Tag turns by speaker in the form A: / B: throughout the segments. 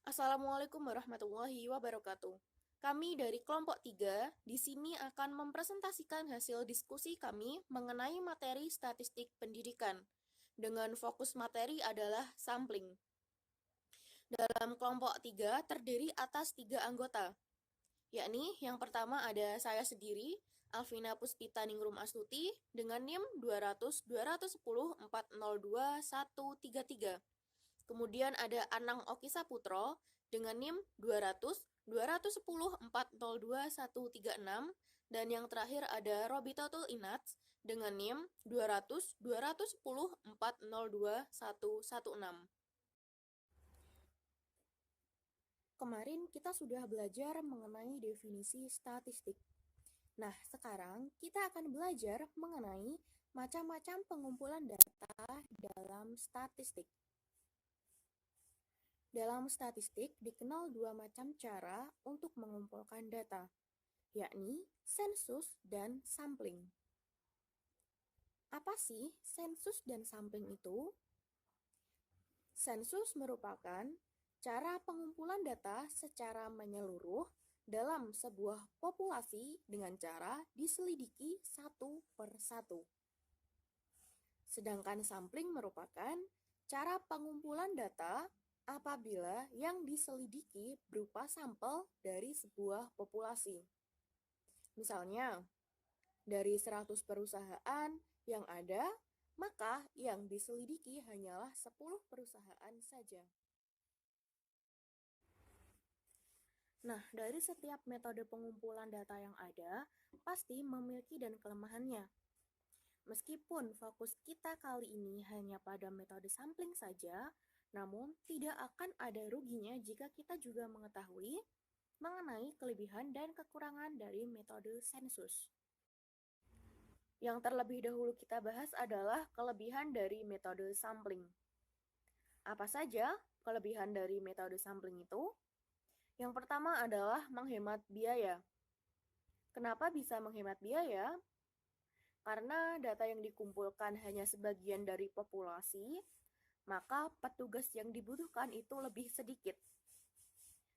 A: Assalamualaikum warahmatullahi wabarakatuh. Kami dari kelompok 3 di sini akan mempresentasikan hasil diskusi kami mengenai materi statistik pendidikan. Dengan fokus materi adalah sampling. Dalam kelompok 3 terdiri atas 3 anggota, yakni yang pertama ada saya sendiri, Alvina Puspita Ningrum Astuti dengan NIM 200 210 402 133. Kemudian ada Anang Oki Saputro dengan NIM 200 210 402 136, dan yang terakhir ada Robitotul Inats dengan NIM 200 210 402 116. Kemarin kita sudah belajar mengenai definisi statistik. Nah, sekarang kita akan belajar mengenai macam-macam pengumpulan data dalam statistik. Dalam statistik dikenal dua macam cara untuk mengumpulkan data, yakni sensus dan sampling. Apa sih sensus dan sampling itu? Sensus merupakan cara pengumpulan data secara menyeluruh dalam sebuah populasi dengan cara diselidiki satu per satu. Sedangkan sampling merupakan cara pengumpulan data apabila yang diselidiki berupa sampel dari sebuah populasi. Misalnya, dari 100 perusahaan yang ada, maka yang diselidiki hanyalah 10 perusahaan saja. Nah, dari setiap metode pengumpulan data yang ada, pasti memiliki dan kelemahannya. Meskipun fokus kita kali ini hanya pada metode sampling saja, namun tidak akan ada ruginya jika kita juga mengetahui mengenai kelebihan dan kekurangan dari metode sensus. Yang terlebih dahulu kita bahas adalah kelebihan dari metode sampling. Apa saja kelebihan dari metode sampling itu? Yang pertama adalah menghemat biaya. Kenapa bisa menghemat biaya? Karena data yang dikumpulkan hanya sebagian dari populasi, maka petugas yang dibutuhkan itu lebih sedikit.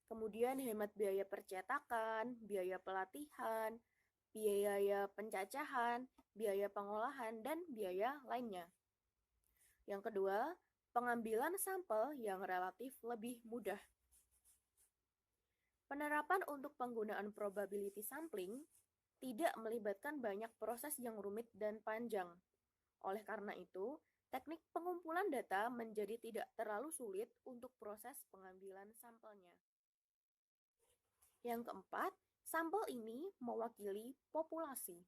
A: Kemudian hemat biaya percetakan, biaya pelatihan, biaya pencacahan, biaya pengolahan, dan biaya lainnya. Yang kedua, pengambilan sampel yang relatif lebih mudah. Penerapan untuk penggunaan probability sampling tidak melibatkan banyak proses yang rumit dan panjang. Oleh karena itu, teknik pengumpulan data menjadi tidak terlalu sulit untuk proses pengambilan sampelnya. Yang keempat, sampel ini mewakili populasi.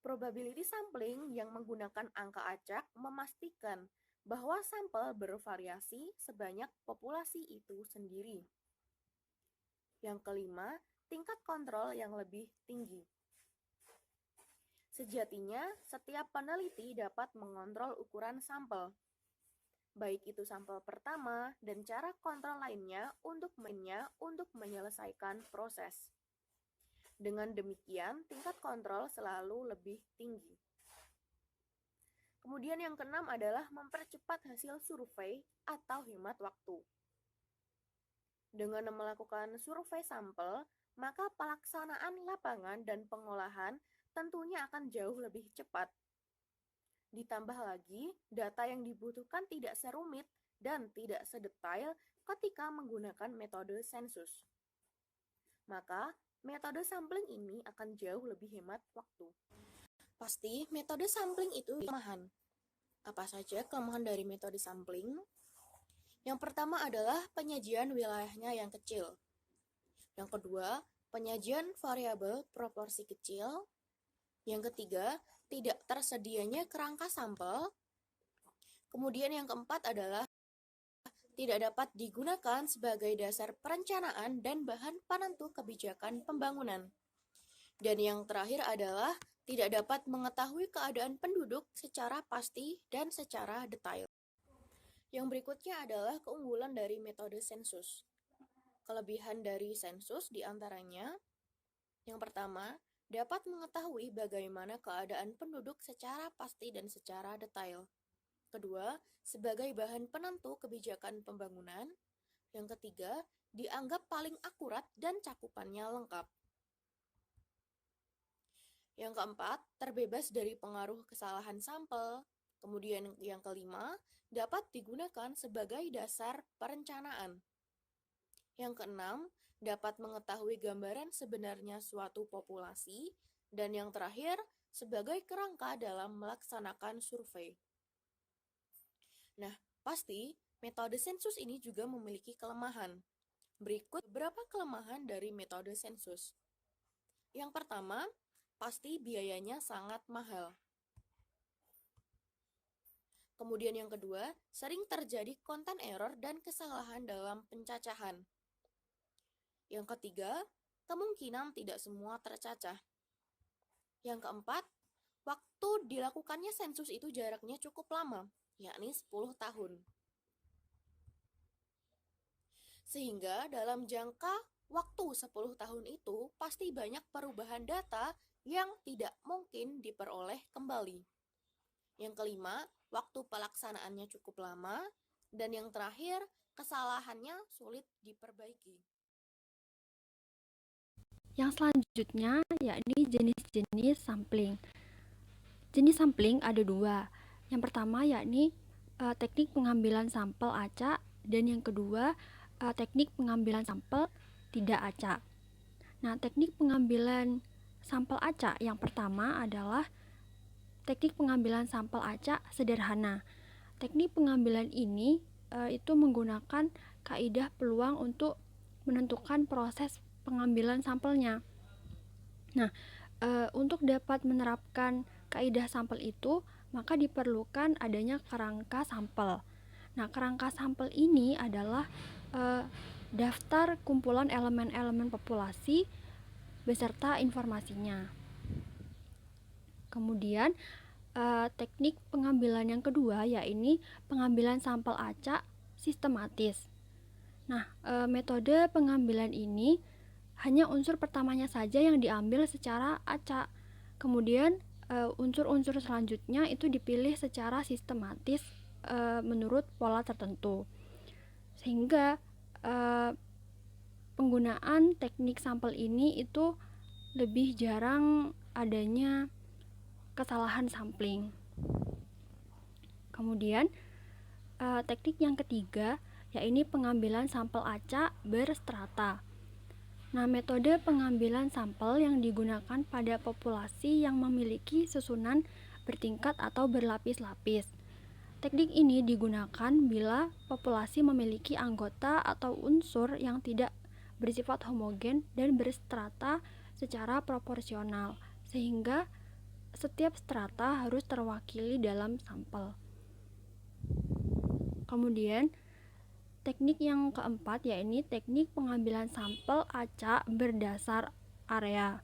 A: Probability sampling yang menggunakan angka acak memastikan bahwa sampel bervariasi sebanyak populasi itu sendiri. Yang kelima, tingkat kontrol yang lebih tinggi. Sejatinya, setiap peneliti dapat mengontrol ukuran sampel, baik itu sampel pertama dan cara kontrol lainnya untuk menyelesaikan proses. Dengan demikian, tingkat kontrol selalu lebih tinggi. Kemudian yang keenam adalah mempercepat hasil survei atau hemat waktu. Dengan melakukan survei sampel, maka pelaksanaan lapangan dan pengolahan tentunya akan jauh lebih cepat. Ditambah lagi, data yang dibutuhkan tidak serumit dan tidak sedetail ketika menggunakan metode sensus. Maka, metode sampling ini akan jauh lebih hemat waktu. Pasti metode sampling itu kelemahan. Apa saja kelemahan dari metode sampling? Yang pertama adalah penyajian wilayahnya yang kecil. Yang kedua, penyajian variabel proporsi kecil. Yang ketiga, tidak tersedianya kerangka sampel. Kemudian yang keempat adalah tidak dapat digunakan sebagai dasar perencanaan dan bahan penentu kebijakan pembangunan. Dan yang terakhir adalah tidak dapat mengetahui keadaan penduduk secara pasti dan secara detail. Yang berikutnya adalah keunggulan dari metode sensus. Kelebihan dari sensus diantaranya, yang pertama, dapat mengetahui bagaimana keadaan penduduk secara pasti dan secara detail. Kedua, sebagai bahan penentu kebijakan pembangunan. Yang ketiga, dianggap paling akurat dan cakupannya lengkap. Yang keempat, terbebas dari pengaruh kesalahan sampel. Kemudian yang kelima, dapat digunakan sebagai dasar perencanaan. Yang keenam, dapat mengetahui gambaran sebenarnya suatu populasi. Dan yang terakhir, sebagai kerangka dalam melaksanakan survei. Nah, pasti metode sensus ini juga memiliki kelemahan. Berikut beberapa kelemahan dari metode sensus. Yang pertama, pasti biayanya sangat mahal. Kemudian yang kedua, sering terjadi content error dan kesalahan dalam pencacahan. Yang ketiga, kemungkinan tidak semua tercacah. Yang keempat, waktu dilakukannya sensus itu jaraknya cukup lama, yakni 10 tahun. Sehingga dalam jangka waktu 10 tahun itu pasti banyak perubahan data yang tidak mungkin diperoleh kembali. Yang kelima, waktu pelaksanaannya cukup lama. Dan yang terakhir, kesalahannya sulit diperbaiki.
B: Yang selanjutnya yakni jenis-jenis sampling. Jenis sampling ada dua. Yang pertama yakni teknik pengambilan sampel acak, dan yang kedua teknik pengambilan sampel tidak acak. Nah, teknik pengambilan sampel acak yang pertama adalah teknik pengambilan sampel acak sederhana. Teknik pengambilan ini itu menggunakan kaidah peluang untuk menentukan proses pengambilan sampelnya. Nah, untuk dapat menerapkan kaidah sampel itu, maka diperlukan adanya kerangka sampel. Nah, kerangka sampel ini adalah daftar kumpulan elemen-elemen populasi beserta informasinya. Kemudian teknik pengambilan yang kedua yaitu pengambilan sampel acak sistematis. Nah, metode pengambilan ini hanya unsur pertamanya saja yang diambil secara acak. Kemudian unsur-unsur selanjutnya itu dipilih secara sistematis menurut pola tertentu. Sehingga penggunaan teknik sampel ini itu lebih jarang adanya kesalahan sampling. Kemudian teknik yang ketiga yaitu pengambilan sampel acak berstrata. Nah, metode pengambilan sampel yang digunakan pada populasi yang memiliki susunan bertingkat atau berlapis-lapis. Teknik ini digunakan bila populasi memiliki anggota atau unsur yang tidak bersifat homogen dan berstrata secara proporsional, sehingga setiap strata harus terwakili dalam sampel. Kemudian teknik yang keempat yaitu teknik pengambilan sampel acak berdasar area.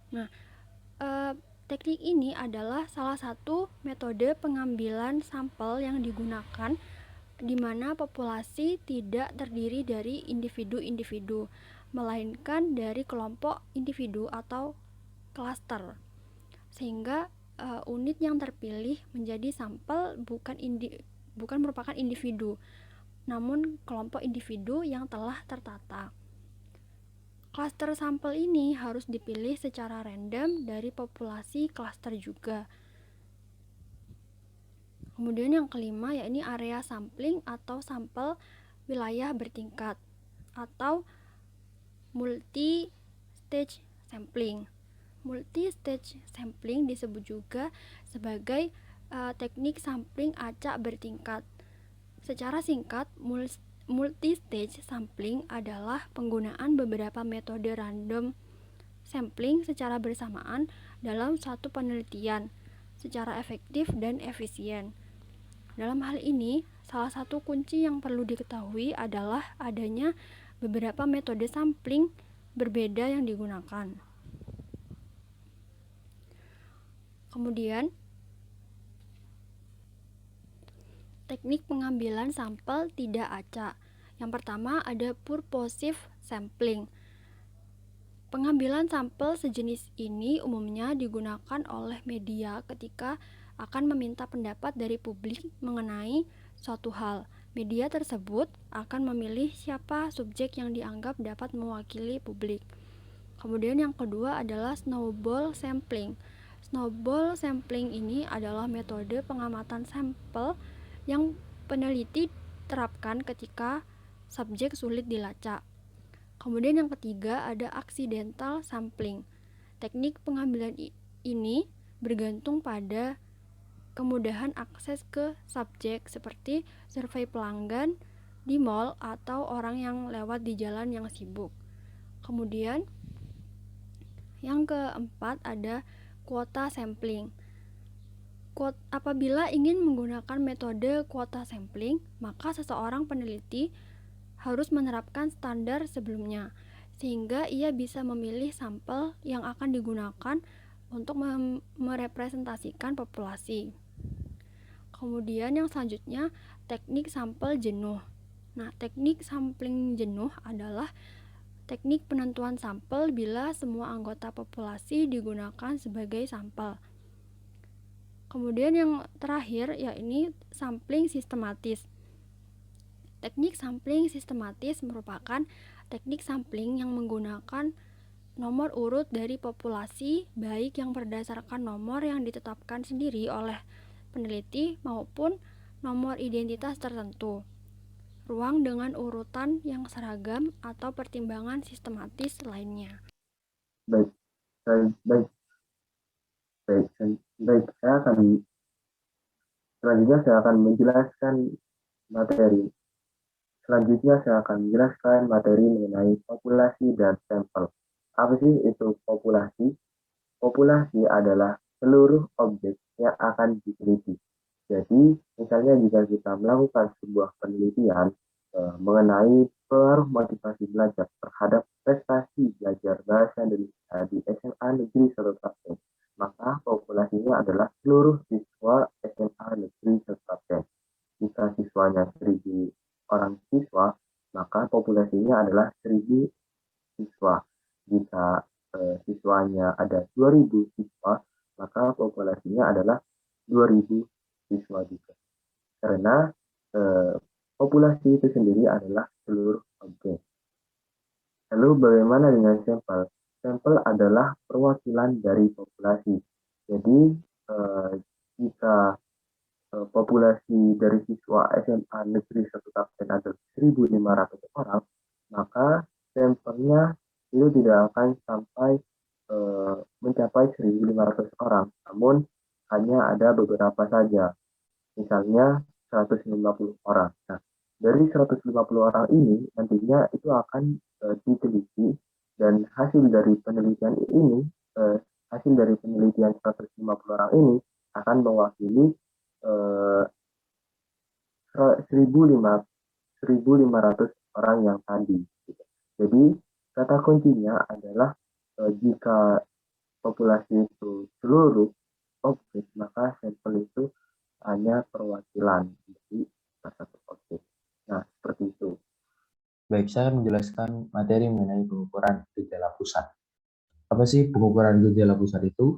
B: Nah, teknik ini adalah salah satu metode pengambilan sampel yang digunakan di mana populasi tidak terdiri dari individu-individu, melainkan dari kelompok individu atau klaster. Sehingga unit yang terpilih menjadi sampel bukan merupakan individu, namun kelompok individu yang telah tertata. Klaster sampel ini harus dipilih secara random dari populasi klaster juga. Kemudian yang kelima yaitu area sampling atau sampel wilayah bertingkat atau multi-stage sampling. Multi-stage sampling disebut juga sebagai teknik sampling acak bertingkat. Secara singkat, multi-stage sampling adalah penggunaan beberapa metode random sampling secara bersamaan dalam suatu penelitian secara efektif dan efisien. Dalam hal ini, salah satu kunci yang perlu diketahui adalah adanya beberapa metode sampling berbeda yang digunakan. Kemudian, teknik pengambilan sampel tidak acak. Yang pertama ada purposive sampling. Pengambilan sampel sejenis ini umumnya digunakan oleh media ketika akan meminta pendapat dari publik mengenai suatu hal. Media tersebut akan memilih siapa subjek yang dianggap dapat mewakili publik. Kemudian yang kedua adalah snowball sampling. Snowball sampling ini adalah metode pengamatan sampel yang peneliti terapkan ketika subjek sulit dilacak. Kemudian yang ketiga ada accidental sampling. Teknik pengambilan ini bergantung pada kemudahan akses ke subjek seperti survei pelanggan di mall atau orang yang lewat di jalan yang sibuk. Kemudian yang keempat ada kuota sampling. Apabila ingin menggunakan metode kuota sampling, maka seseorang peneliti harus menerapkan standar sebelumnya, sehingga ia bisa memilih sampel yang akan digunakan untuk merepresentasikan populasi. Kemudian yang selanjutnya, teknik sampel jenuh. Nah, teknik sampling jenuh adalah teknik penentuan sampel bila semua anggota populasi digunakan sebagai sampel. Kemudian yang terakhir yakni sampling sistematis. Teknik sampling sistematis merupakan teknik sampling yang menggunakan nomor urut dari populasi, baik yang berdasarkan nomor yang ditetapkan sendiri oleh peneliti maupun nomor identitas tertentu, ruang dengan urutan yang seragam, atau pertimbangan sistematis lainnya.
C: Baik, baik, baik, baik. Selanjutnya saya akan menjelaskan materi. Selanjutnya saya akan menjelaskan materi mengenai populasi dan sampel. Apa sih itu populasi? Populasi adalah seluruh objek yang akan diteliti. Jadi, misalnya jika kita melakukan sebuah penelitian mengenai pengaruh motivasi belajar terhadap prestasi belajar bahasa Indonesia di SMA Negeri 1 Klaten, maka populasinya adalah seluruh siswa SMA Negeri 1 Klaten. Jika siswanya 1.000 orang siswa, maka populasinya adalah 1.000 siswa. Jika siswanya ada 2.000 siswa, maka populasinya adalah 2.000 siswa juga. Karena populasi itu sendiri adalah seluruh objek. Lalu bagaimana dengan sampel? Sampel adalah perwakilan dari populasi. Jadi jika populasi dari siswa SMA Negeri 1 Klaten adalah 1.500 orang, maka sampelnya itu tidak akan sampai mencapai 1.500 orang, namun hanya ada beberapa saja, misalnya 150 orang. Nah, dari 150 orang ini nantinya itu akan diteliti, dan hasil dari penelitian 150 orang ini akan mewakili 1.500 orang yang tadi. Jadi kata kuncinya adalah jika populasi itu seluruh objek, maka sampel itu hanya perwakilan dari satu objek. Nah, seperti itu. Baik, saya akan menjelaskan materi mengenai pengukuran gejala pusat. Apa sih pengukuran gejala pusat itu?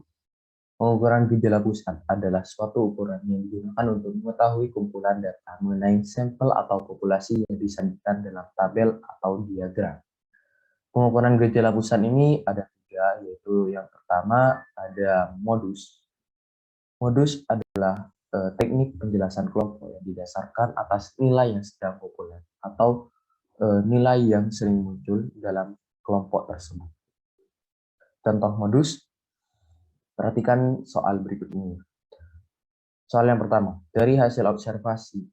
C: Pengukuran gejala pusat adalah suatu ukuran yang digunakan untuk mengetahui kumpulan data mengenai sampel atau populasi yang disajikan dalam tabel atau diagram. Pengukuran gejala pusat ini ada 3, yaitu yang pertama ada modus. Modus adalah teknik penjelasan kelompok yang didasarkan atas nilai yang sedang populer atau nilai yang sering muncul dalam kelompok tersebut. Contoh modus, perhatikan soal berikut ini. Soal yang pertama, dari hasil observasi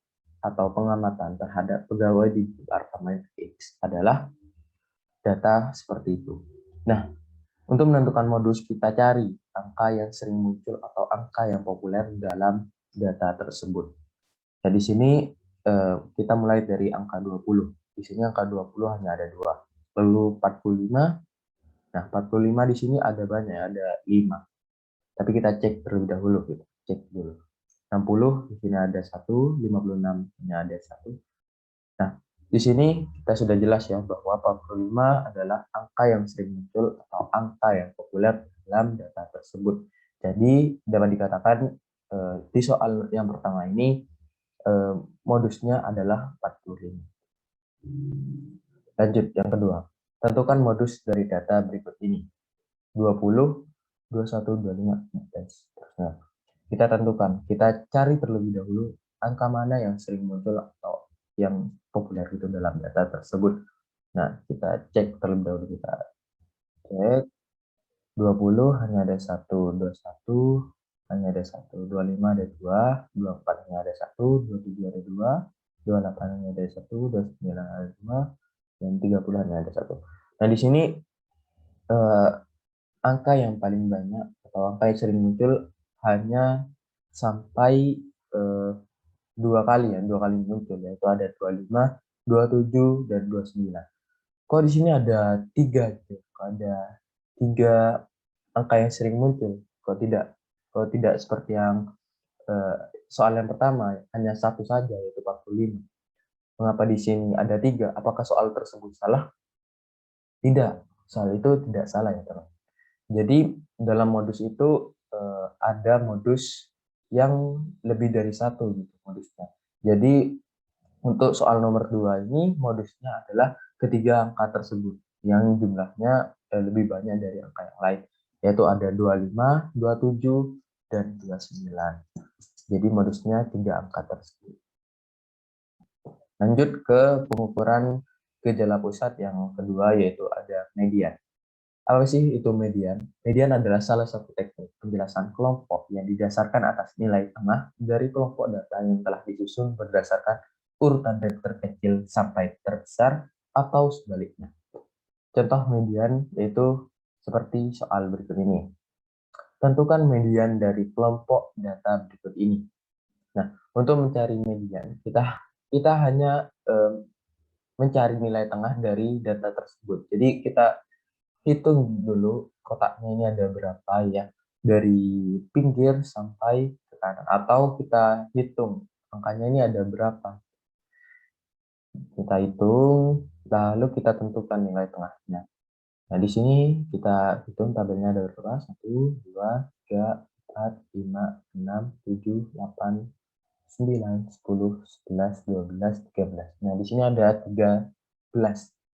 C: atau pengamatan terhadap pegawai di Departemen X adalah data seperti itu. Nah, untuk menentukan modus, kita cari angka yang sering muncul atau angka yang populer dalam data tersebut. Nah, di sini kita mulai dari angka 20. Di sini angka 20 hanya ada 2. Lalu 45. Nah, 45 di sini ada banyak, ada 5. Tapi kita cek terlebih dahulu, kita cek dulu. 60 di sini ada 1, 56 hanya ada 1. Nah, di sini kita sudah jelas ya bahwa 45 adalah angka yang sering muncul atau angka yang populer dalam data tersebut. Jadi dapat dikatakan di soal yang pertama ini modusnya adalah 45. Lanjut yang kedua. Tentukan modus dari data berikut ini. 20, 21, 25, dan seterusnya. Kita tentukan, kita cari terlebih dahulu angka mana yang sering muncul atau yang populer itu dalam data tersebut. Nah, kita cek terlebih dahulu, kita cek 20 hanya ada 1, 21 hanya ada 1, 25 ada 2, 24 hanya ada 1, 27 ada 2, 28 hanya ada 1, 29 ada 2, dan 30 hanya ada 1. Nah, di sini angka yang paling banyak atau angka yang sering muncul hanya sampai 2 kali muncul, yaitu ada 25, 27, dan 29. Kok di sini ada 3 gitu? Kok ada 3 angka yang sering muncul? Kok tidak seperti yang soal yang pertama hanya 1 saja, yaitu 45. Mengapa di sini ada 3? Apakah soal tersebut salah? Tidak, soal itu tidak salah ya teman. Jadi dalam modus itu ada modus yang lebih dari 1 gitu modusnya. Jadi untuk soal nomor 2 ini modusnya adalah ketiga angka tersebut yang jumlahnya lebih banyak dari angka yang lain, yaitu ada 25, 27, dan 29. Jadi modusnya 3 angka tersebut. Lanjut ke pengukuran gejala pusat yang kedua, yaitu ada median. Apa sih itu median? Median adalah salah satu teknik penjelasan kelompok yang didasarkan atas nilai tengah dari kelompok data yang telah disusun berdasarkan urutan dari terkecil sampai terbesar atau sebaliknya. Contoh median yaitu seperti soal berikut ini. Tentukan median dari kelompok data berikut ini. Nah, untuk mencari median, kita hanya mencari nilai tengah dari data tersebut. Jadi kita hitung dulu kotaknya ini ada berapa ya, dari pinggir sampai ke kanan, atau kita hitung angkanya ini ada berapa. Kita hitung, lalu kita tentukan nilai tengahnya. Nah, di sini kita hitung tabelnya ada berapa? 1, 2, 3, 4, 5, 6, 7, 8, 9, 10, 11, 12, 13. Nah, di sini ada 13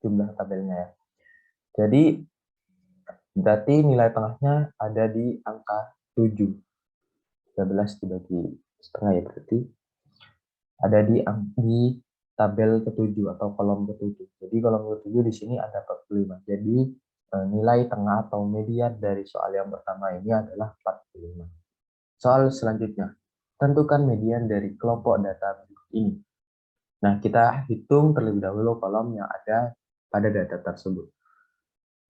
C: jumlah tabelnya ya. Jadi berarti nilai tengahnya ada di angka 7. 13 dibagi setengah ya, berarti ada di tabel ke-7 atau kolom ke-7. Jadi kolom ke-7 di sini ada 45. Jadi nilai tengah atau median dari soal yang pertama ini adalah 45. Soal selanjutnya, tentukan median dari kelompok data ini. Nah, kita hitung terlebih dahulu kolom yang ada pada data tersebut.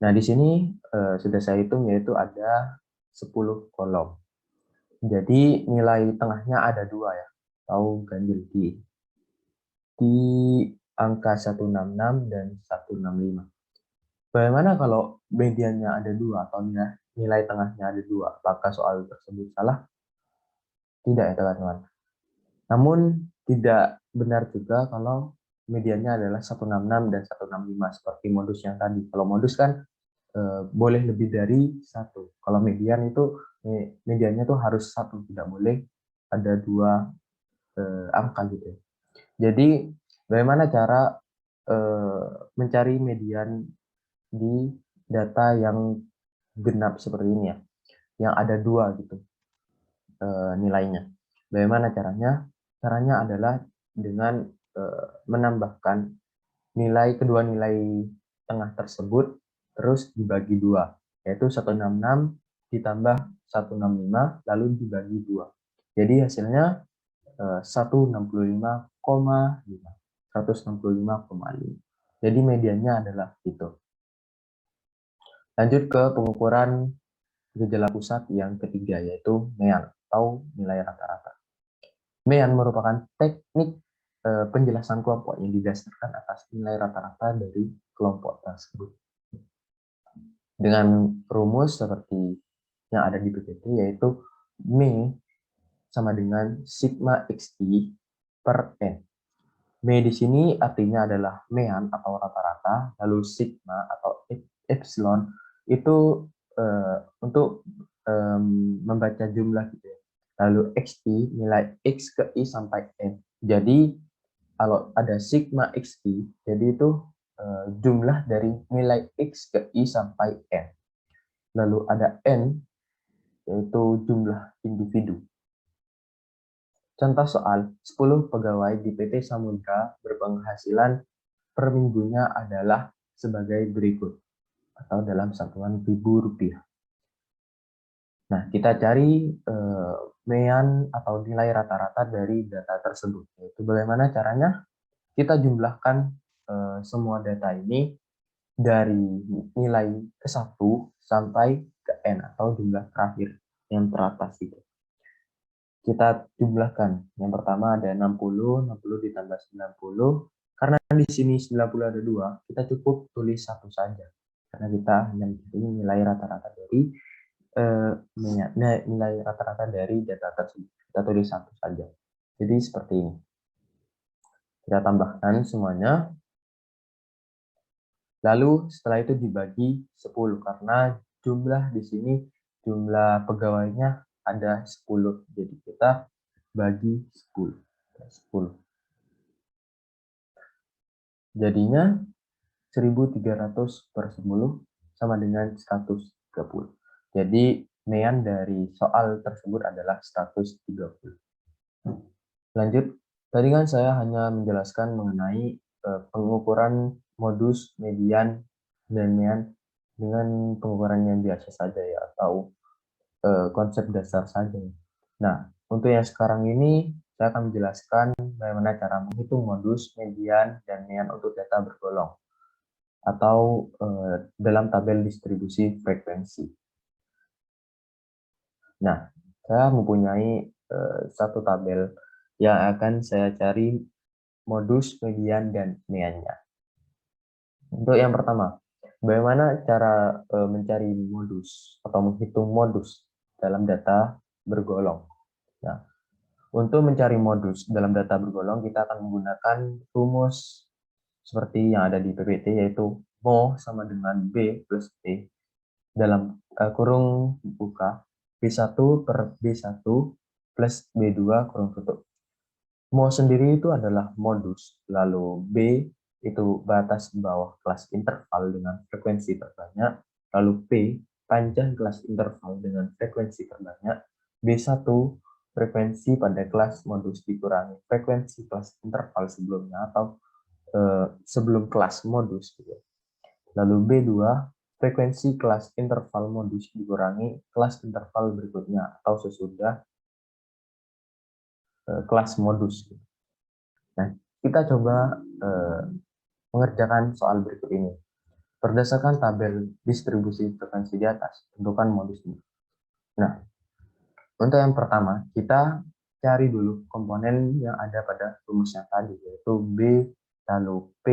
C: Nah, di sini sudah saya hitung, yaitu ada 10 kolom. Jadi nilai tengahnya ada 2 ya, atau ganjil di angka 166 dan 165. Bagaimana kalau mediannya ada 2 atau nilai tengahnya ada 2? Apakah soal tersebut salah? Tidak ya teman-teman. Namun tidak benar juga kalau mediannya adalah 166 dan 165 seperti modus yang tadi. Kalau modus kan boleh lebih dari 1. Kalau median itu mediannya tuh harus 1, tidak boleh ada 2 angka gitu ya. Jadi bagaimana cara mencari median di data yang genap seperti ini ya, yang ada 2 gitu nilainya. Bagaimana caranya? Caranya adalah dengan menambahkan kedua nilai tengah tersebut terus dibagi 2, yaitu 166 ditambah 165 lalu dibagi 2. Jadi hasilnya 165,5. 165,5. Jadi mediannya adalah itu. Lanjut ke pengukuran gejala pusat yang ketiga, yaitu MEAN atau nilai rata-rata. MEAN merupakan teknik penjelasan kelompok yang didasarkan atas nilai rata-rata dari kelompok tersebut. Dengan rumus seperti yang ada di PPT, yaitu M sama dengan sigma XI per N. M di sini artinya adalah mean atau rata-rata, lalu sigma atau epsilon itu untuk membaca jumlah gitu ya. lalu XI nilai X ke I sampai N. Jadi kalau ada sigma XI, jadi itu jumlah dari nilai X ke I sampai N. Lalu ada N, yaitu jumlah individu. Contoh soal, 10 pegawai di PT Samudra berpenghasilan per minggunya adalah sebagai berikut, atau dalam satuan ribu rupiah. Nah, kita cari mean atau nilai rata-rata dari data tersebut. Yaitu bagaimana caranya? Kita jumlahkan semua data ini dari nilai ke-1 sampai ke N atau jumlah terakhir yang teratas itu. Kita jumlahkan. Yang pertama ada 60 ditambah 90. Karena di sini 90 ada 2, kita cukup tulis 1 saja. Karena kita hanya mencari nilai rata-rata dari nilai rata-rata dari data tersebut. Kita tulis 1 saja. Jadi seperti ini. Kita tambahkan semuanya. Lalu setelah itu dibagi 10 karena jumlah di sini jumlah pegawainya ada 10. Jadi kita bagi 10. 10. Jadinya 1300 per 10 sama dengan 130. Jadi mean dari soal tersebut adalah 130. Lanjut, tadi kan saya hanya menjelaskan mengenai pengukuran modus, median, dan mean dengan pengukuran yang biasa saja ya, atau konsep dasar saja. Nah, untuk yang sekarang ini saya akan menjelaskan bagaimana cara menghitung modus, median, dan mean untuk data bergolong atau dalam tabel distribusi frekuensi. Nah, saya mempunyai satu tabel yang akan saya cari modus, median, dan mean-nya. Untuk yang pertama, bagaimana cara mencari modus atau menghitung modus dalam data bergolong. Nah, untuk mencari modus dalam data bergolong, kita akan menggunakan rumus seperti yang ada di PPT, yaitu Mo sama dengan B plus P dalam kurung buka B1 per B1 plus B2 kurung tutup. Mo sendiri itu adalah modus, lalu B itu batas bawah kelas interval dengan frekuensi terbanyak, lalu P panjang kelas interval dengan frekuensi terbanyak, B1 frekuensi pada kelas modus dikurangi frekuensi kelas interval sebelumnya atau sebelum kelas modus. Lalu B2 frekuensi kelas interval modus dikurangi kelas interval berikutnya atau sesudah kelas modus. Nah, kita coba mengerjakan soal berikut ini. Berdasarkan tabel distribusi frekuensi di atas, tentukan modus ini. Nah, untuk yang pertama, kita cari dulu komponen yang ada pada rumusnya tadi, yaitu B, lalu P,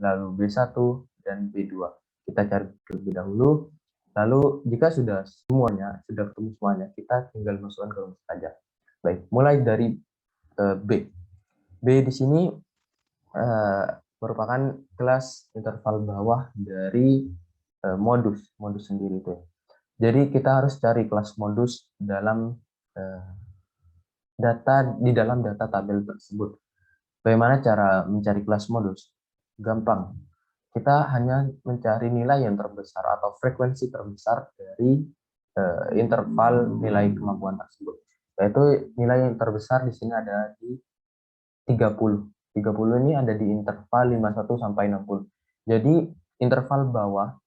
C: lalu B1, dan B2. Kita cari terlebih dahulu, lalu jika sudah ketemu semuanya, kita tinggal masukkan ke rumus saja. Baik, mulai dari B. B di sini merupakan kelas interval bawah dari modus sendiri itu. Jadi kita harus cari kelas modus dalam dalam data tabel tersebut. Bagaimana cara mencari kelas modus? Gampang. Kita hanya mencari nilai yang terbesar atau frekuensi terbesar dari interval nilai kemampuan tersebut. Yaitu nilai yang terbesar di sini ada di 30. 30 ini ada di interval 51 sampai 60. Jadi interval bawah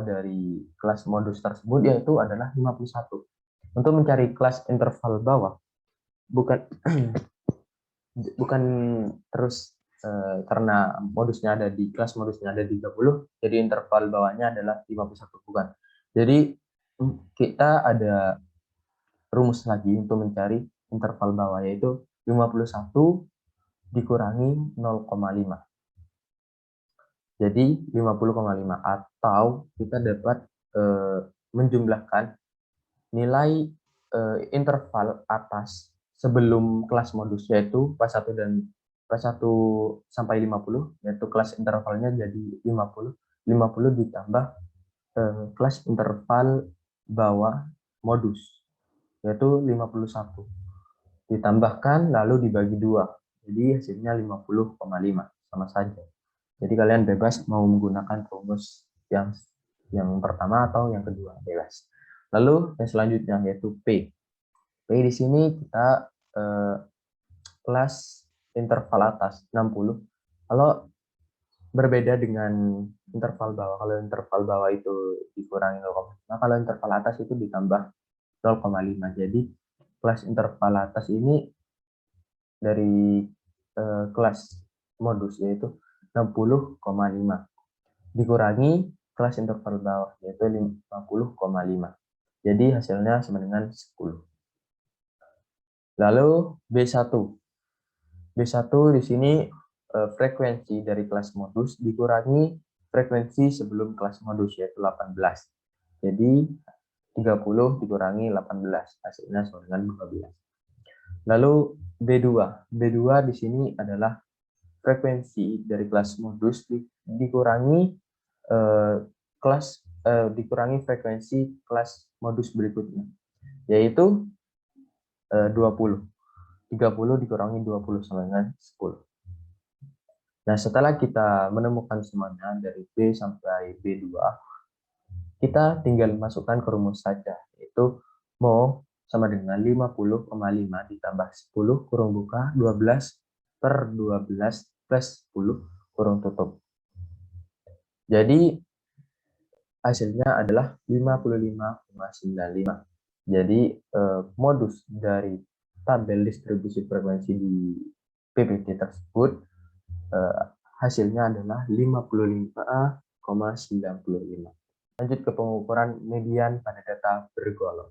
C: dari kelas modus tersebut yaitu adalah 51. Untuk mencari kelas interval bawah bukan terus karena kelas modusnya ada di 30, jadi interval bawahnya adalah 51, bukan. Jadi kita ada rumus lagi untuk mencari interval bawah, yaitu 51 dikurangi 0,5. Jadi 50,5, atau kita dapat menjumlahkan nilai interval atas sebelum kelas modus, yaitu P1 sampai 50, yaitu kelas intervalnya jadi 50 ditambah kelas interval bawah modus. yaitu 51. Ditambahkan lalu dibagi 2. Jadi hasilnya 50,5, sama saja. Jadi kalian bebas mau menggunakan rumus yang pertama atau yang kedua, bebas. Lalu yang selanjutnya yaitu P. P di sini kita kelas interval atas 60. Kalau berbeda dengan interval bawah, kalau interval bawah itu dikurangi 0,5, kalau interval atas itu ditambah 0,5. Jadi kelas interval atas ini dari kelas modus yaitu 60,5 dikurangi kelas interval bawah yaitu 50,5. Jadi hasilnya sama dengan 10. Lalu B1. B1 di sini frekuensi dari kelas modus dikurangi frekuensi sebelum kelas modus yaitu 18. Jadi 30 dikurangi 18 hasilnya sama dengan 12. Lalu B2. B2 di sini adalah frekuensi dari kelas modus dikurangi dikurangi frekuensi kelas modus berikutnya yaitu 20. 30 dikurangi 20 sama dengan 10. Nah, setelah kita menemukan semuanya dari B sampai B2, kita tinggal masukkan ke rumus saja, yaitu Mo sama dengan 50,5 ditambah 10 kurung buka 12 per 12 plus 10 kurung tutup. Jadi hasilnya adalah 55,95. Jadi modus dari tabel distribusi frekuensi di PPT tersebut hasilnya adalah 55,95. Lanjut ke pengukuran median pada data bergolong.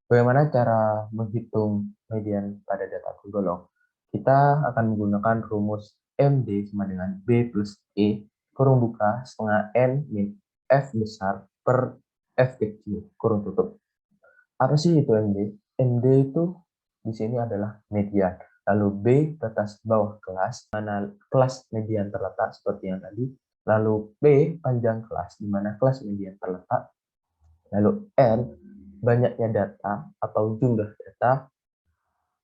C: Bagaimana cara menghitung median pada data bergolong? Kita akan menggunakan rumus MD sama dengan B plus E kurung buka setengah N min F besar per F kecil kurung tutup. Apa sih itu MD? MD itu di sini adalah median. Lalu B batas bawah kelas, mana kelas median terletak seperti yang tadi. Lalu P panjang kelas, di mana kelas median terletak. Lalu N banyaknya data atau jumlah data.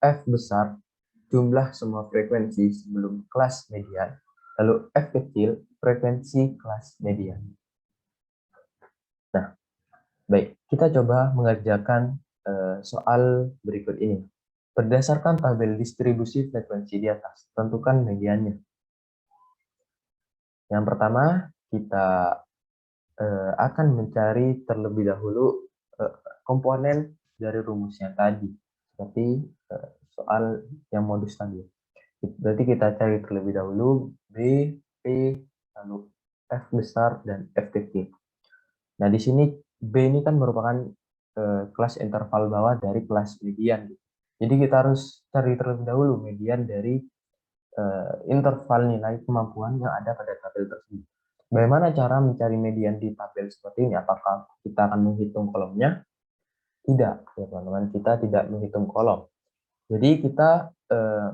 C: F besar jumlah semua frekuensi sebelum kelas median. Lalu F kecil frekuensi kelas median. Nah, baik, kita coba mengerjakan soal berikut ini. Berdasarkan tabel distribusi frekuensi di atas, tentukan mediannya. Yang pertama, kita akan mencari terlebih dahulu komponen dari rumusnya tadi, seperti soal yang modus tadi. Berarti kita cari terlebih dahulu B, P, lalu F besar, dan F kecil. Nah, di sini B ini kan merupakan kelas interval bawah dari kelas median. Jadi kita harus cari terlebih dahulu median dari interval nilai kemampuan yang ada pada tabel tersebut. Bagaimana cara mencari median di tabel seperti ini? Apakah kita akan menghitung kolomnya? Tidak, ya teman-teman, kita tidak menghitung kolom. Jadi kita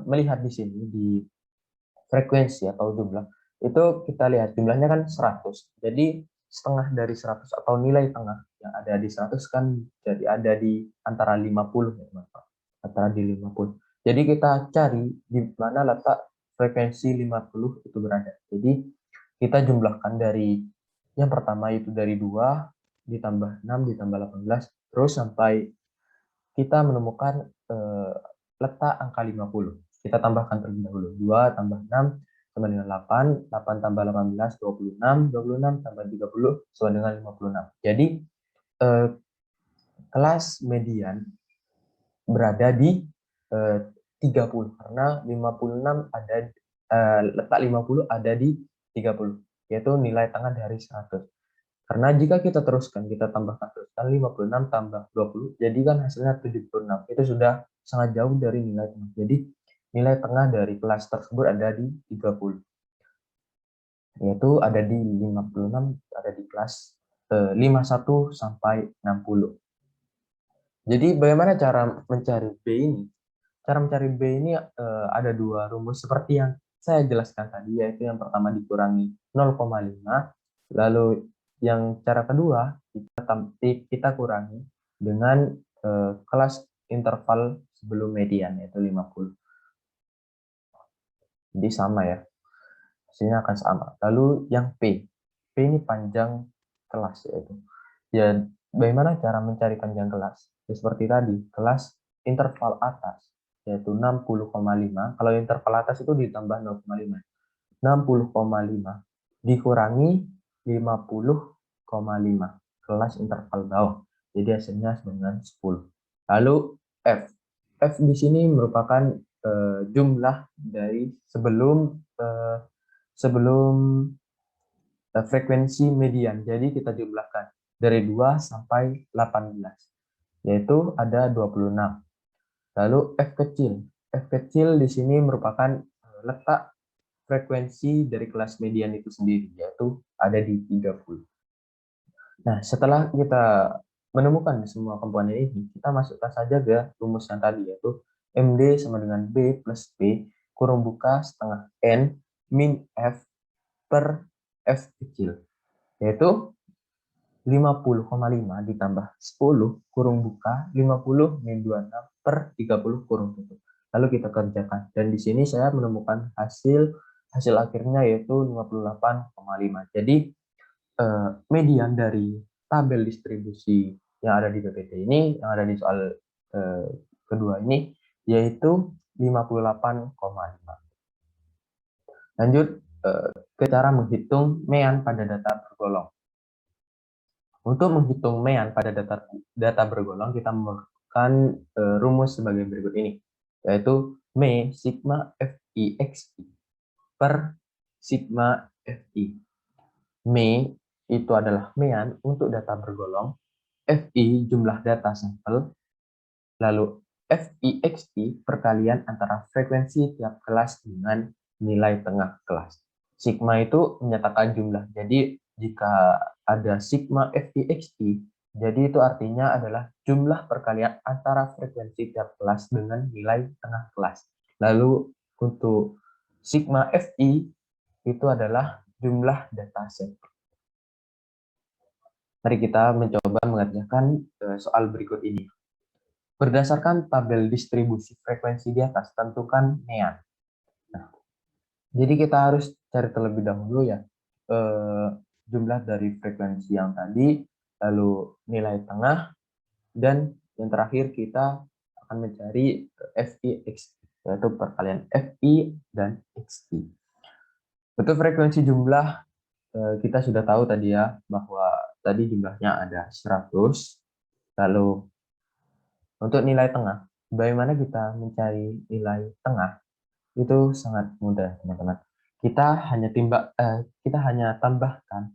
C: melihat di sini di frekuensi atau jumlah, itu kita lihat jumlahnya kan 100. Jadi setengah dari 100 atau nilai tengah yang ada di 100 kan jadi ada di antara 50, ya teman-teman. Antara di 50. Jadi kita cari di mana letak frekuensi 50 itu berada. Jadi kita jumlahkan dari yang pertama itu dari 2 ditambah 6 ditambah 18 terus sampai kita menemukan letak angka 50. Kita tambahkan terlebih dahulu. 2 tambah 6 sama dengan 8, 8 tambah 18 26, 26 tambah 30 sama dengan 56. Jadi kelas median berada di 30 karena 56 ada letak 50 ada di 30, yaitu nilai tengah dari 100. Karena jika kita teruskan, kita tambahkan teruskan 56 tambah 20, jadi kan hasilnya 76. Itu sudah sangat jauh dari nilai tengah. Jadi nilai tengah dari kelas tersebut ada di 30. Yaitu ada di 56, ada di kelas 51 sampai 60. Jadi bagaimana cara mencari B ini? Cara mencari B ini ada dua rumus seperti yang saya jelaskan tadi, yaitu yang pertama dikurangi 0,5, lalu yang cara kedua kita kurangi dengan kelas interval sebelum median, yaitu 50. Jadi sama ya, hasilnya akan sama. Lalu yang P ini panjang kelas, yaitu ya bagaimana cara mencari panjang kelas? Ya, seperti tadi, kelas interval atas yaitu 60,5. Kalau interval atas itu ditambah 0,5. 60,5 dikurangi 50,5 kelas interval bawah. Jadi hasilnya dengan 10. Lalu F. F di sini merupakan jumlah dari sebelum frekuensi median. Jadi kita jumlahkan dari 2 sampai 18, yaitu ada 26. Lalu F kecil. F kecil di sini merupakan letak frekuensi dari kelas median itu sendiri, yaitu ada di 30. Nah, setelah kita menemukan semua komponen ini, kita masukkan saja ke rumus yang tadi, yaitu MD sama dengan B plus P kurung buka setengah N min F per F kecil, yaitu 50,5 ditambah 10 kurung buka 50 min 26 per 30 kurung tutup. Lalu kita kerjakan. Dan di sini saya menemukan hasil akhirnya yaitu 58,5. Jadi median dari tabel distribusi yang ada di PPT ini, yang ada di soal kedua ini, yaitu 58,5. Lanjut ke cara menghitung mean pada data bergolong. Untuk menghitung mean pada data bergolong, kita menggunakan rumus sebagai berikut ini, yaitu me sigma fi xi per sigma fi. Me itu adalah mean untuk data bergolong, fi jumlah data sampel, lalu FIXI perkalian antara frekuensi tiap kelas dengan nilai tengah kelas. Sigma itu menyatakan jumlah. Jadi jika ada sigma FIXI, jadi itu artinya adalah jumlah perkalian antara frekuensi tiap kelas dengan nilai tengah kelas. Lalu untuk sigma FI itu adalah jumlah data set. Mari kita mencoba mengerjakan soal berikut ini. Berdasarkan tabel distribusi frekuensi di atas, tentukan mean. Nah, jadi kita harus cari terlebih dahulu ya jumlah dari frekuensi yang tadi, lalu nilai tengah, dan yang terakhir kita akan mencari FI, XI, yaitu perkalian FI dan XI. Untuk frekuensi jumlah, kita sudah tahu tadi ya, bahwa tadi jumlahnya ada 100, lalu untuk nilai tengah, bagaimana kita mencari nilai tengah? Itu sangat mudah, teman-teman. Kita hanya tambahkan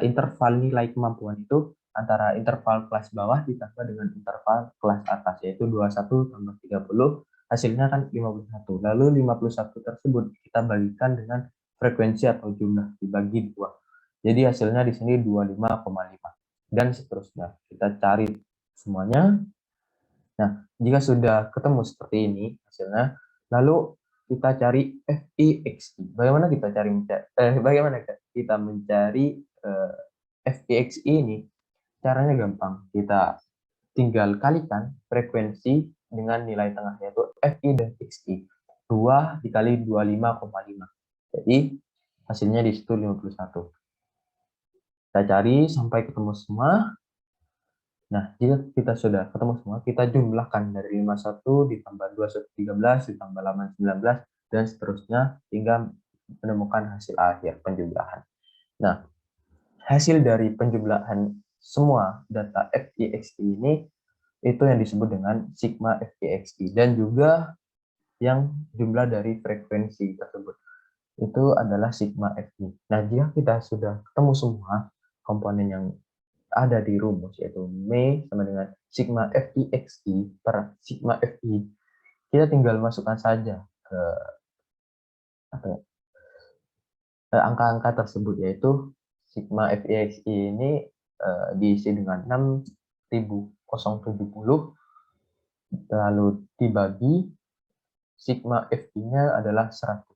C: interval nilai kemampuan itu antara interval kelas bawah ditambah dengan interval kelas atas, yaitu 21 tambah 30, hasilnya kan 51. Lalu 51 tersebut kita bagikan dengan frekuensi atau jumlah dibagi 2. Jadi hasilnya di sini 25,5 dan seterusnya. Kita cari semuanya. Nah, jika sudah ketemu seperti ini hasilnya, lalu kita cari FIXI. Bagaimana kita mencari FIXI ini? Caranya gampang. Kita tinggal kalikan frekuensi dengan nilai tengah, yaitu FI dan XI. 2 dikali 25,5. Jadi hasilnya di situ 51. Kita cari sampai ketemu semua. Nah, jika kita sudah ketemu semua, kita jumlahkan dari 51 ditambah 2113 ditambah 819 dan seterusnya hingga menemukan hasil akhir penjumlahan. Nah, hasil dari penjumlahan semua data FIXI ini itu yang disebut dengan sigma FIXI, dan juga yang jumlah dari frekuensi tersebut itu adalah sigma FI. Nah, jika kita sudah ketemu semua komponen yang ada di rumus, yaitu Me sama dengan sigma FIXI per sigma FI, kita tinggal masukkan saja ke angka-angka tersebut, yaitu sigma FIXI ini diisi dengan 6070, lalu dibagi sigma FI-nya adalah 100.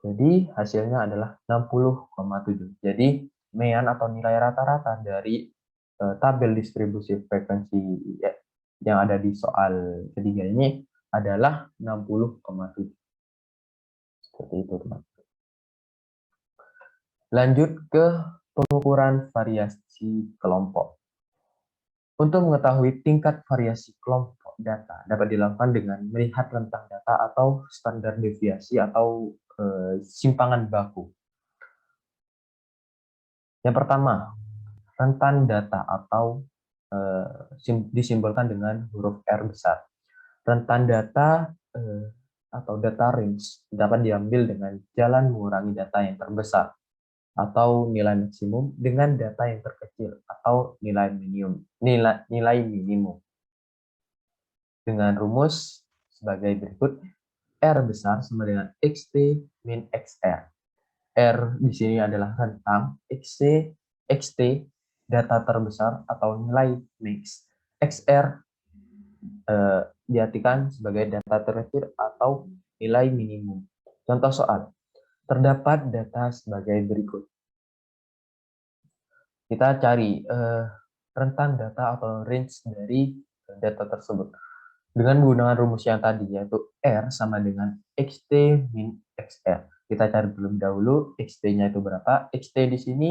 C: Jadi hasilnya adalah 60,7. Jadi mean atau nilai rata-rata dari tabel distribusi frekuensi yang ada di soal ketiga ini adalah 60,7. Seperti itu, teman. Lanjut ke pengukuran variasi kelompok. Untuk mengetahui tingkat variasi kelompok data dapat dilakukan dengan melihat rentang data atau standar deviasi atau simpangan baku. Yang pertama, rentan data atau disimbolkan dengan huruf R besar. Rentan data atau data range dapat diambil dengan jalan mengurangi data yang terbesar atau nilai maksimum dengan data yang terkecil atau nilai minimum. Dengan rumus sebagai berikut, R besar sama dengan XT min XR. R di sini adalah rentang, XT data terbesar atau nilai max. XR diartikan sebagai data terkecil atau nilai minimum. Contoh soal, terdapat data sebagai berikut. Kita cari rentan data atau range dari data tersebut. Dengan menggunakan rumus yang tadi, yaitu R sama dengan XT min XR. Kita cari terlebih dahulu XT-nya itu berapa. XT di sini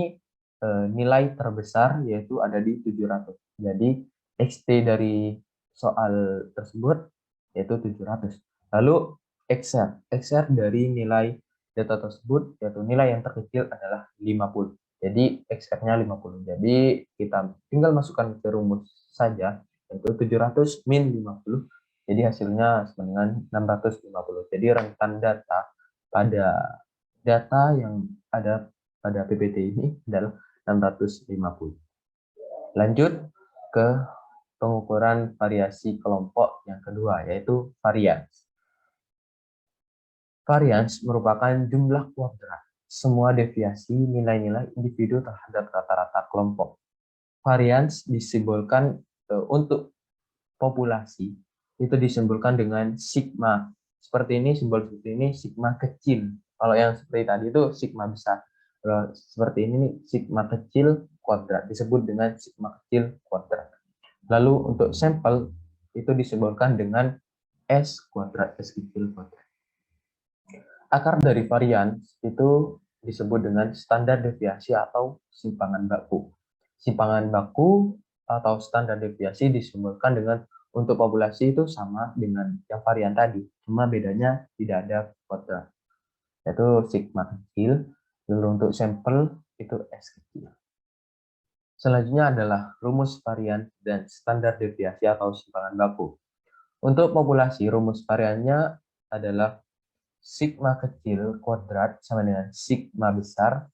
C: nilai terbesar yaitu ada di 700. Jadi XT dari soal tersebut yaitu 700. Lalu XR dari nilai data tersebut yaitu nilai yang terkecil adalah 50. Jadi XR-nya 50. Jadi kita tinggal masukkan ke rumus saja, yaitu 700 min 50. Jadi hasilnya sama dengan 650. Jadi rentan data pada data yang ada pada PPT ini adalah 650. Lanjut ke pengukuran variasi kelompok yang kedua, yaitu varians. Varians merupakan jumlah kuadrat semua deviasi nilai-nilai individu terhadap rata-rata kelompok. Varians disimbolkan untuk populasi, itu disimbolkan dengan sigma. Seperti ini, simbol seperti ini sigma kecil. Kalau yang seperti tadi itu sigma besar. Kalau seperti ini sigma kecil kuadrat, disebut dengan sigma kecil kuadrat. Lalu untuk sampel itu disimbolkan dengan S kuadrat, S kecil kuadrat. Akar dari varians itu disebut dengan standar deviasi atau simpangan baku. Simpangan baku atau standar deviasi disimbolkan dengan untuk populasi itu sama dengan yang varian tadi, cuma bedanya tidak ada kuadrat, yaitu sigma kecil. Lalu untuk sampel itu S kecil. Selanjutnya adalah rumus varian dan standar deviasi atau simpangan baku. Untuk populasi, rumus variannya adalah sigma kecil kuadrat sama dengan sigma besar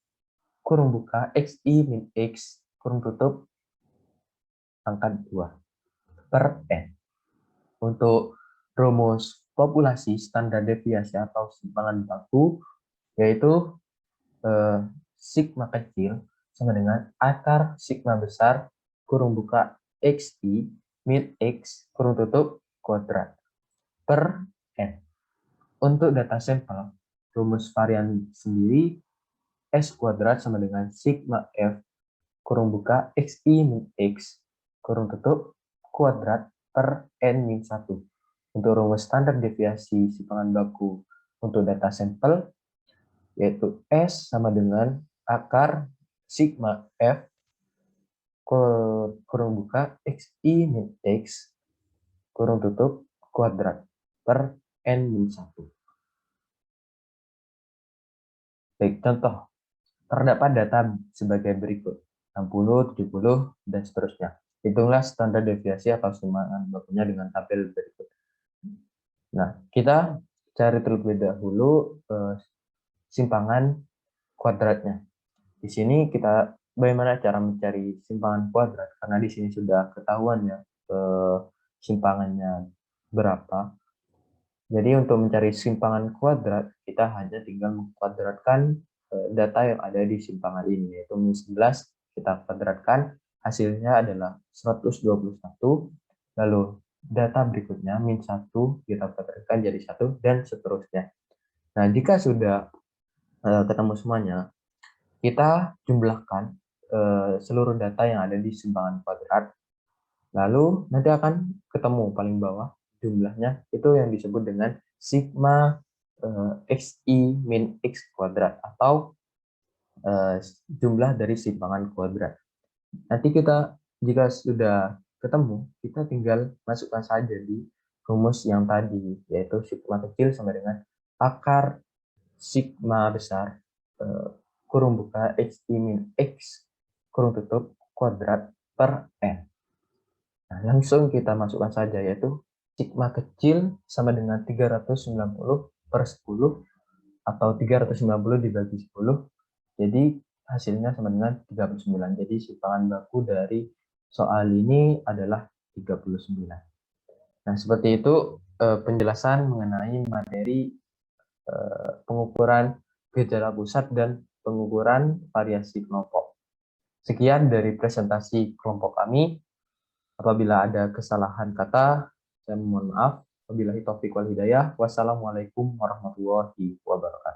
C: kurung buka xi min x kurung tutup angka 2 per n. Untuk rumus populasi standar deviasi atau simpangan baku yaitu sigma kecil sama dengan akar sigma besar kurung buka xi min x kurung tutup kuadrat per n. Untuk data sampel, rumus varian sendiri S kuadrat sama dengan sigma F kurung buka XI min X kurung tutup kuadrat per N min 1. Untuk rumus standar deviasi simpangan baku untuk data sampel, yaitu S sama dengan akar sigma F kurung buka XI min X kurung tutup kuadrat per N min 1. Baik, contoh. Terdapat data sebagai berikut, 60, 70, dan seterusnya. Hitunglah standar deviasi atau simpangan bakunya dengan tabel berikut. Nah, kita cari terlebih dahulu simpangan kuadratnya. Di sini kita bagaimana cara mencari simpangan kuadrat, karena di sini sudah ketahuan ya simpangannya berapa. Jadi untuk mencari simpangan kuadrat, kita hanya tinggal mengkuadratkan data yang ada di simpangan ini, yaitu min 11 kita kuadratkan, hasilnya adalah 121, lalu data berikutnya min 1 kita kuadratkan jadi 1, dan seterusnya. Nah, jika sudah ketemu semuanya, kita jumlahkan seluruh data yang ada di simpangan kuadrat, Lalu nanti akan ketemu paling bawah jumlahnya, itu yang disebut dengan sigma xi min x kuadrat, atau jumlah dari simpangan kuadrat. Nanti kita jika sudah ketemu, kita tinggal masukkan saja di rumus yang tadi, yaitu sigma kecil sama dengan akar sigma besar kurung buka xi min x kurung tutup kuadrat per n. Nah, langsung kita masukkan saja, yaitu sigma kecil sama dengan 390 per 10, atau 390 dibagi 10. Jadi hasilnya sama dengan 39. Jadi simpangan baku dari soal ini adalah 39. Nah, seperti itu penjelasan mengenai materi pengukuran gejala pusat dan pengukuran variasi kelompok. Sekian dari presentasi kelompok kami. Apabila ada kesalahan kata, saya mohon maaf. Wabillahi taufiq wal hidayah. Wassalamualaikum warahmatullahi wabarakatuh.